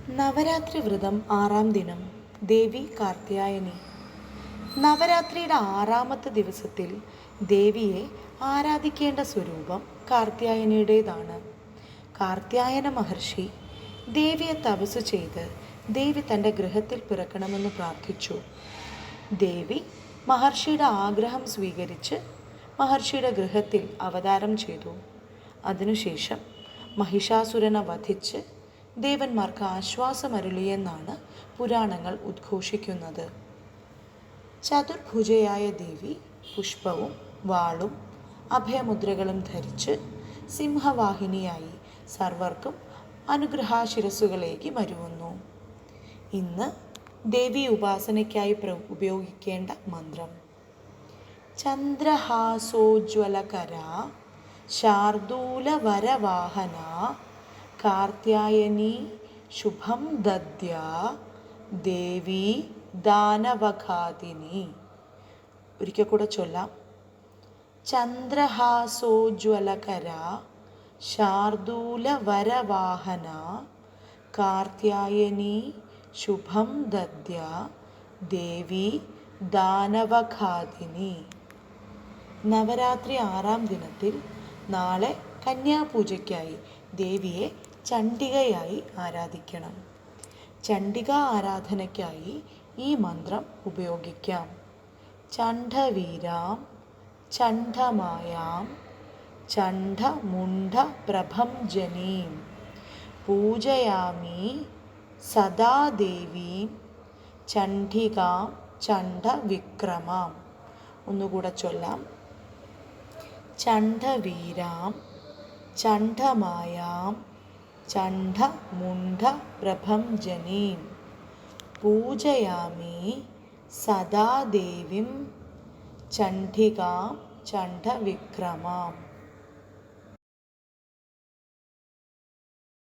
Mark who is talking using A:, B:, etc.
A: നവരാത്രി വ്രതം 6-ാം ദിനം. ദേവി കാർത്യായനി. നവരാത്രിയുടെ 6-ാമത്തെ ദിവസത്തിൽ ദേവിയെ ആരാധിക്കേണ്ട സ്വരൂപം കാർത്യായനിയുടേതാണ്. കാർത്യായന മഹർഷി ദേവിയെ തപസ്സു ചെയ്ത് ദേവി തൻ്റെ ഗൃഹത്തിൽ പിറക്കണമെന്ന് പ്രാർത്ഥിച്ചു. ദേവി മഹർഷിയുടെ ആഗ്രഹം സ്വീകരിച്ച് മഹർഷിയുടെ ഗൃഹത്തിൽ അവതാരം ചെയ്തു. അതിനുശേഷം മഹിഷാസുരനെ വധിച്ച് ദേവന്മാർക്ക് ആശ്വാസമരുളിയെന്നാണ് പുരാണങ്ങൾ ഉദ്ഘോഷിക്കുന്നത്. ചതുർഭുജയായ ദേവി പുഷ്പവും വാളും അഭയമുദ്രകളും ധരിച്ച് സിംഹവാഹിനിയായി സർവർക്കും അനുഗ്രഹാശിരസ്സുകളേകി വരുന്നു. ഇന്ന് ദേവി ഉപാസനയ്ക്കായി ഉപയോഗിക്കേണ്ട മന്ത്രം: ചന്ദ്രഹാസോജ്വലകര ശാർദൂലവരവാഹന കാർത്യായനി ശുഭം ദദ്യാ ദേവി ദാനവഘാതിനി. ഒരിക്കൽ കൂടെ ചൊല്ലാം: ചന്ദ്രഹാസോജ്വലകര ശാർദൂലവരവാഹന കാർത്യായനി ശുഭം ദദ്യാ ദേവി ദാനവഘാതിനി. നവരാത്രി 6-ാം ദിനത്തിൽ നാളെ കന്യാപൂജയ്ക്കായി ദേവിയെ ചണ്ഡികയായി ആരാധിക്കണം. ചണ്ഡികാ ആരാധനയ്ക്കായി ഈ മന്ത്രം ഉപയോഗിക്കാം: ചണ്ഡവീരാം ചണ്ഡമായാം ചണ്ഡമുണ്ഡപ്രഭഞ്ജനീം പൂജയാമി സദാ ദേവീം ചണ്ഡികാം ചണ്ഡവിക്രമാം. ഒന്നുകൂടെ ചൊല്ലാം: ചണ്ഡവീരാം ചണ്ഡമായാം ചണ്ഡമുണ്ഡപ്രഭഞ്ജനീം പൂജയാമി സദാ ദേവീം ചണ്ഡികാം ചണ്ഡവിക്രമാം.